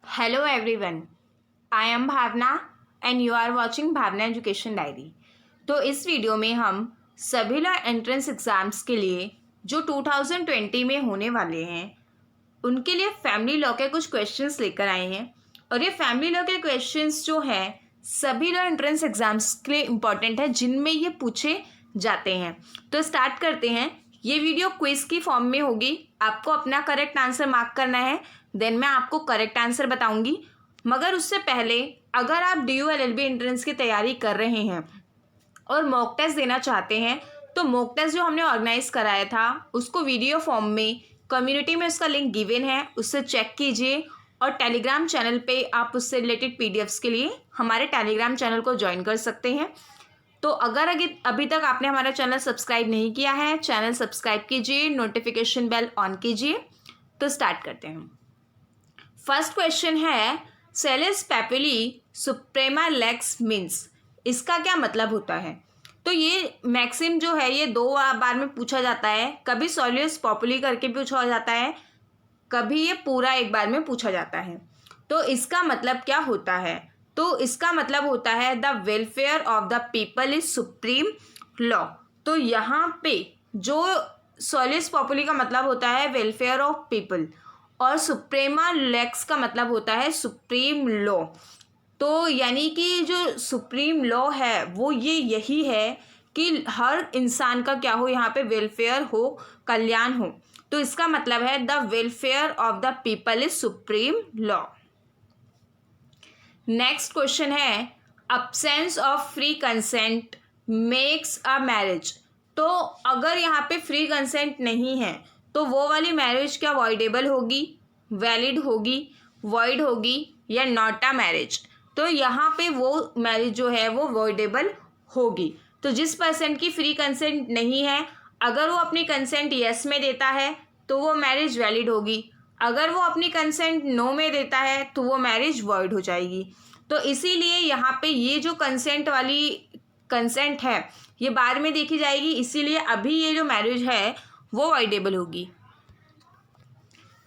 Hello everyone, I am Bhavna and you are watching Bhavna education diary. तो इस video में हम सभी लॉ एंट्रेंस एग्ज़ाम्स के लिए जो 2020 में होने वाले हैं उनके लिए फैमिली लॉ के कुछ क्वेश्चंस लेकर आए हैं। और ये फैमिली लॉ के क्वेश्चंस जो हैं सभी लॉ एंट्रेंस एग्ज़ाम्स के लिए इम्पॉर्टेंट है, जिनमें ये पूछे जाते हैं। तो स्टार्ट करते हैं। ये वीडियो क्विज की फॉर्म में होगी, आपको अपना करेक्ट आंसर मार्क करना है, देन मैं आपको करेक्ट आंसर बताऊंगी। मगर उससे पहले अगर आप DU LLB एंट्रेंस की तैयारी कर रहे हैं और मॉक टेस्ट देना चाहते हैं तो मॉक टेस्ट जो हमने ऑर्गेनाइज कराया था उसको वीडियो फॉर्म में कम्युनिटी में उसका लिंक गिवन है, उससे चेक कीजिए। और टेलीग्राम चैनल पे आप उससे रिलेटेड PDFs के लिए हमारे टेलीग्राम चैनल को ज्वाइन कर सकते हैं। तो अगर अभी तक आपने हमारा चैनल सब्सक्राइब नहीं किया है, चैनल सब्सक्राइब कीजिए, नोटिफिकेशन बेल ऑन कीजिए। तो स्टार्ट करते हैं। फर्स्ट क्वेश्चन है सेलिस पैपिली सुप्रेमा लेक्स मीन्स, इसका क्या मतलब होता है? तो ये मैक्सिम जो है ये 2 बार में पूछा जाता है, कभी सोलियस पॉपुली करके पूछा जाता है, कभी ये पूरा एक बार में पूछा जाता है। तो इसका मतलब क्या होता है? तो इसका मतलब होता है the welfare of the people is supreme law. तो यहाँ पे जो सोलिस पॉपुली का मतलब होता है वेलफेयर ऑफ पीपल और सुप्रीमा लेक्स का मतलब होता है सुप्रीम लॉ। तो यानी कि जो सुप्रीम लॉ है वो यही है कि हर इंसान का क्या हो, यहाँ पे वेलफेयर हो, कल्याण हो। तो इसका मतलब है the welfare of the people is supreme law. Next question है absence of free consent makes a marriage. तो अगर यहाँ पे फ्री कंसेंट नहीं है तो वो वाली मैरिज क्या वॉइडेबल होगी, वैलिड होगी, वॉइड होगी या नॉट अ मैरिज? तो यहाँ पे वो मैरिज जो है वो वॉइडेबल होगी। तो जिस पर्सन की फ्री कंसेंट नहीं है, अगर वो अपनी कंसेंट यस में देता है तो वो मैरिज वैलिड होगी, अगर वो अपनी कंसेंट नो में देता है तो वो मैरिज वॉइड हो जाएगी। तो इसीलिए यहाँ पे ये जो कंसेंट वाली कंसेंट है ये बाद में देखी जाएगी, इसीलिए अभी ये जो मैरिज है वो वॉइडेबल होगी।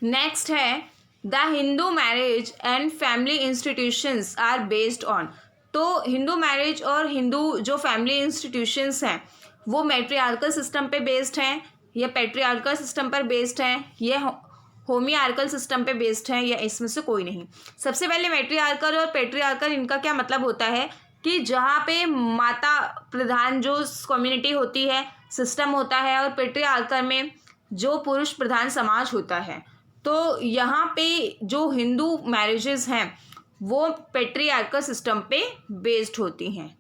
नेक्स्ट है the Hindu marriage and family institutions are based on. तो हिंदू मैरिज और हिंदू जो फैमिली इंस्टीट्यूशंस हैं वो मैट्रियार्कल सिस्टम पे बेस्ड हैं या पैट्रियार्कल सिस्टम पर बेस्ड हैं, ये होमियार्कल सिस्टम पे बेस्ड हैं, या इसमें से कोई नहीं। सबसे पहले मैट्रियार्कल और पैट्रियार्कल, इनका क्या मतलब होता है कि जहाँ पे माता प्रधान जो कम्युनिटी होती है, सिस्टम होता है, और पैट्रियार्कल में जो पुरुष प्रधान समाज होता है। तो यहाँ पे जो हिंदू मैरिजेस हैं वो पैट्रियार्कल सिस्टम पे बेस्ड होती हैं।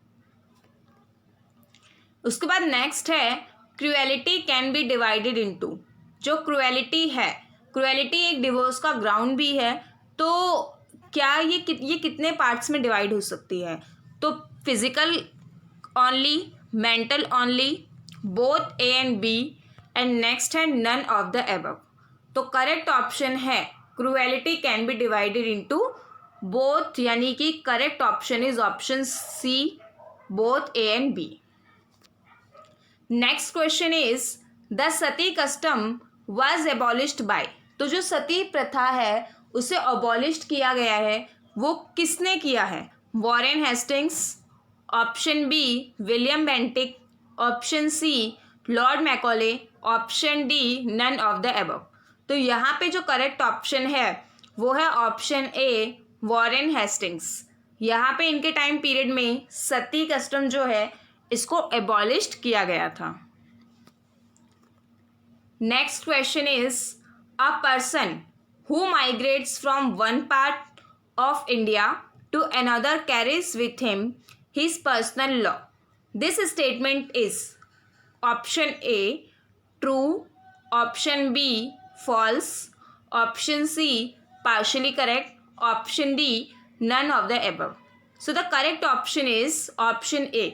उसके बाद नेक्स्ट है cruelty can be divided into. जो क्रुएलिटी है, क्रुएलिटी एक डिवोर्स का ग्राउंड भी है। तो क्या ये कितने पार्ट्स में डिवाइड हो सकती है? तो physical only, mental only, both A and B, and next है नन ऑफ द एबव। तो करेक्ट ऑप्शन है cruelty can be divided into both, यानी कि correct option is option C, both A and B। Next question is the sati custom was abolished by. तो जो सती प्रथा है उसे अबॉलिश्ड किया गया है, वो किसने किया है? Warren Hastings, option B William Bentinck, option C Lord Macaulay, option D none of the above. तो यहाँ पे जो करेक्ट ऑप्शन है वो है ऑप्शन A वॉरेन हेस्टिंग्स। यहाँ पे इनके टाइम पीरियड में सती कस्टम जो है इसको एबॉलिश्ड किया गया था। Next question is a person who migrates from one part of India to another carries with him his personal law. This statement is option A true, option B false, option C partially correct, option D none of the above. So the correct option is option A.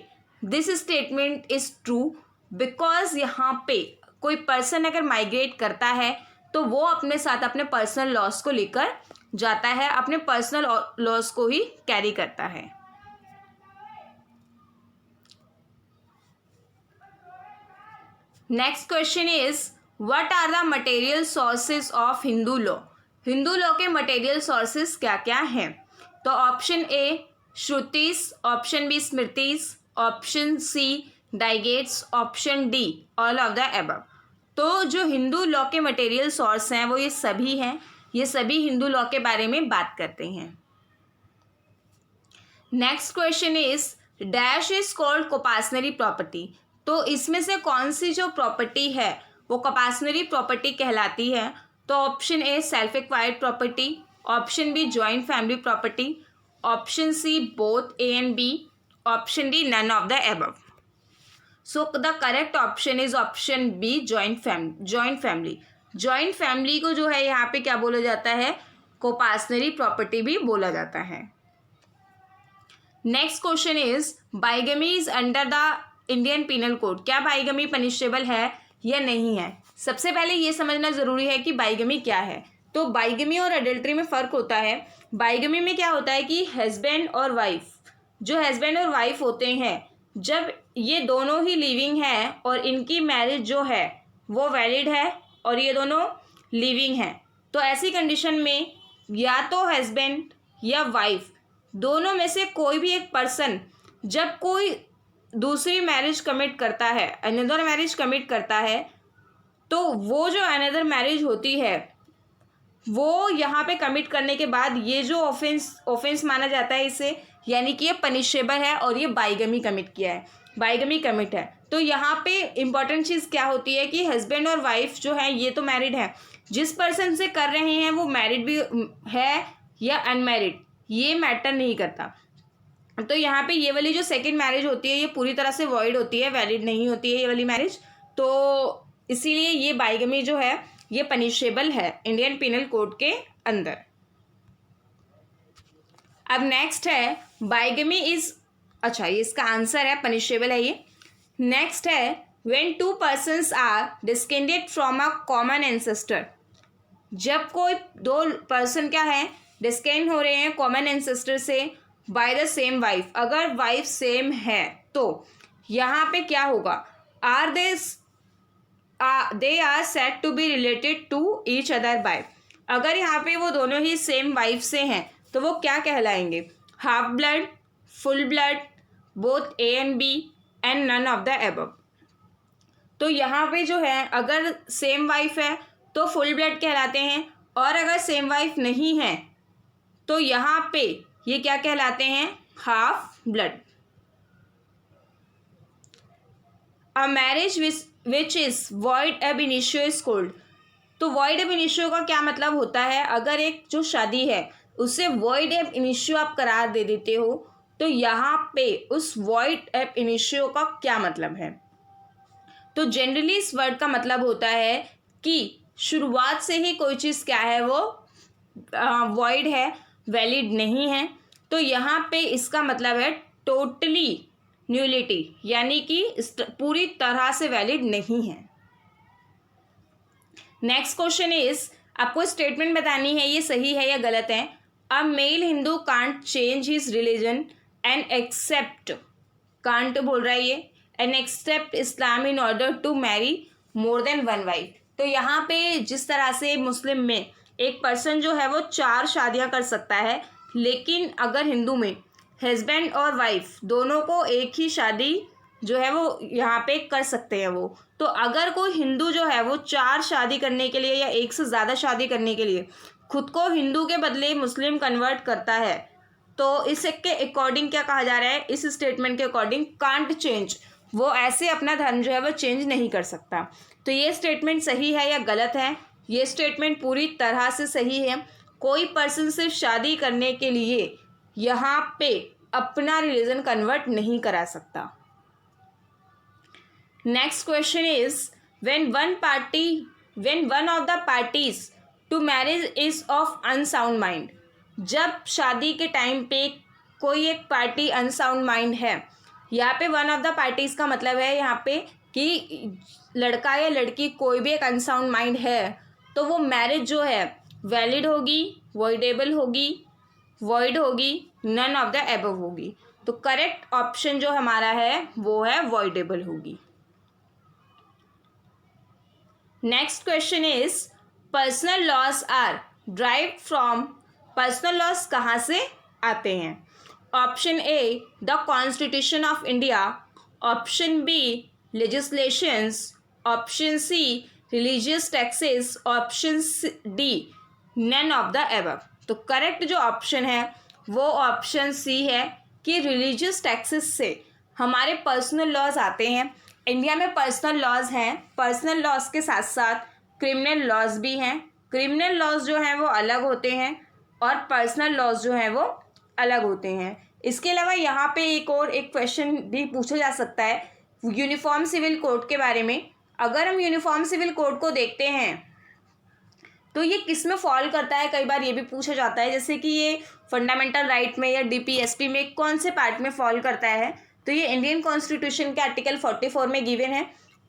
This statement is true because यहाँ पे कोई person अगर migrate करता है तो वो अपने साथ अपने पर्सनल लॉस को लेकर जाता है, अपने पर्सनल लॉस को ही कैरी करता है। Next question is what are the material sources of Hindu law. Hindu law के मटेरियल सोर्सेज क्या क्या हैं? तो option A shrutis, option B smritis, option C digests, option D all of the above. तो जो हिंदू लॉ के मटेरियल सोर्स हैं वो ये सभी हैं, ये सभी हिंदू लॉ के बारे में बात करते हैं। Next question is dash is called coparcenary property. तो इसमें से कौन सी जो प्रॉपर्टी है वो कोपासनरी प्रॉपर्टी कहलाती है? तो option A self acquired property, option B joint family property, option C both A and B, option D none of the above. So the correct option is option B joint family. Joint family को जो है यहाँ पे क्या बोला जाता है? कोपासनरी property भी बोला जाता है। Next question is bigamy is under the Indian Penal Code. क्या बाइगमी पनिशेबल है या नहीं है? सबसे पहले ये समझना जरूरी है कि बाइगमी क्या है। तो बाइगमी और अडल्ट्री में फ़र्क होता है। बाइगमी में क्या होता है कि हस्बैंड और वाइफ, जो हस्बैंड और वाइफ होते हैं, जब ये दोनों ही लिविंग हैं और इनकी मैरिज जो है वो वैलिड है और ये दोनों लिविंग हैं, तो ऐसी कंडीशन में या तो हस्बैंड या वाइफ दोनों में से कोई भी एक पर्सन जब कोई दूसरी मैरिज कमिट करता है, अनदर मैरिज कमिट करता है, तो वो जो अनदर मैरिज होती है वो यहाँ पे कमिट करने के बाद ये जो ऑफेंस माना जाता है इसे, यानी कि ये पनिशेबल है और ये बाइगमी कमिट किया है, बाइगमी कमिट है। तो यहाँ पे इम्पॉर्टेंट चीज़ क्या होती है कि हस्बैंड और वाइफ जो है ये तो मैरिड है, जिस पर्सन से कर रहे हैं वो मैरिड भी है या अनमैरिड ये मैटर नहीं करता। तो यहाँ पे ये वाली जो सेकंड मैरिज होती है ये पूरी तरह से वॉइड होती है, वैलिड नहीं होती है ये वाली मैरिज। तो इसीलिए ये बाइगमी जो है ये पनिशेबल है इंडियन पिनल कोड के अंदर। अब नेक्स्ट है बाइगमी इज, अच्छा ये इसका आंसर है, पनिशेबल है ये। नेक्स्ट है when two persons are descended from a common ancestor. जब कोई दो पर्सन क्या है डिस्केंड हो रहे हैं कॉमन एंसेस्टर से बाय द सेम वाइफ, अगर वाइफ सेम है तो यहाँ पे क्या होगा? Are they are said to be related to each other by. अगर यहाँ पे वो दोनों ही सेम वाइफ से हैं तो वो क्या कहलाएंगे? Half blood, full blood, both A and B and none of the above. तो यहाँ पे जो है अगर सेम वाइफ है तो फुल ब्लड कहलाते हैं, और अगर सेम वाइफ नहीं है तो यहाँ पे ये क्या कहलाते हैं? Half blood. A marriage which is void एब इनिशियो इज कॉल्ड। तो वॉइड एब इनिशियो का क्या मतलब होता है? अगर एक जो शादी है उससे वॉइड एब इनिशियो आप करार दे देते हो तो यहाँ पे उस वॉइड एब इनिशियो का क्या मतलब है? तो जनरली इस वर्ड का मतलब होता है कि शुरुआत से ही कोई चीज़ क्या है वो वॉइड है, वैलिड नहीं है। तो यहाँ पे इसका मतलब है टोटली न्यूलिटी, यानी कि पूरी तरह से वैलिड नहीं है। नेक्स्ट क्वेश्चन इज, आपको स्टेटमेंट बतानी है ये सही है या गलत है। A male Hindu can't change his religion and accept, can't बोल रहा है ये, and accept Islam in order to marry more than one wife. तो यहाँ पे जिस तरह से मुस्लिम में एक पर्सन जो है वो 4 शादियाँ कर सकता है, लेकिन अगर हिंदू में हस्बैंड और वाइफ दोनों को एक ही शादी जो है वो यहाँ पे कर सकते हैं वो। तो अगर कोई हिंदू जो है वो 4 शादी करने के लिए या एक से ज़्यादा शादी करने के लिए खुद को हिंदू के बदले मुस्लिम कन्वर्ट करता है, तो इसके अकॉर्डिंग क्या कहा जा रहा है? इस स्टेटमेंट के अकॉर्डिंग कांट चेंज, वो ऐसे अपना धर्म जो है वो चेंज नहीं कर सकता। तो ये स्टेटमेंट सही है या गलत है? ये स्टेटमेंट पूरी तरह से सही है। कोई पर्सन सिर्फ शादी करने के लिए यहाँ पे अपना रिलीजन कन्वर्ट नहीं करा सकता। Next question is, when one of the parties to marriage is of unsound mind. जब शादी के टाइम पे कोई एक पार्टी अनसाउंड माइंड है, यहाँ पे वन ऑफ द पार्टीज का मतलब है यहाँ पे कि लड़का या लड़की कोई भी एक अनसाउंड माइंड है, तो वो मैरिज जो है वैलिड होगी, वॉइडेबल होगी, वॉइड होगी, नन ऑफ द अबव होगी। तो करेक्ट ऑप्शन जो हमारा है वो है वॉइडेबल होगी। Next question is personal laws are derived from, personal laws कहाँ से आते हैं? Option A the Constitution of India, option B legislations, option C religious texts, option D none of the above. तो करेक्ट जो option है वो option C है कि रिलीजियस टैक्सेस से हमारे पर्सनल लॉज आते हैं। इंडिया में पर्सनल लॉज हैं, पर्सनल लॉज के साथ साथ क्रिमिनल लॉज भी हैं। क्रिमिनल लॉज जो हैं वो अलग होते हैं और पर्सनल लॉज जो हैं वो अलग होते हैं। इसके अलावा यहाँ पे एक क्वेश्चन भी पूछा जा सकता है यूनिफॉर्म सिविल कोड के बारे में। अगर हम यूनिफॉर्म सिविल कोड को देखते हैं तो ये किस में फॉल करता है, कई बार ये भी पूछा जाता है, जैसे कि ये फंडामेंटल राइट में या डीपीएसपी में कौन से पार्ट में फॉल करता है। तो ये इंडियन कॉन्स्टिट्यूशन के आर्टिकल 44 में गिवन है।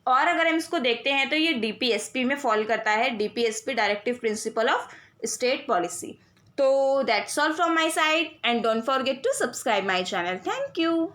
और अगर हम इसको देखते हैं तो ये डीपीएसपी में फॉल करता है, DPSP directive principle of state policy. तो that's all from my side and don't forget to subscribe my channel. Thank you.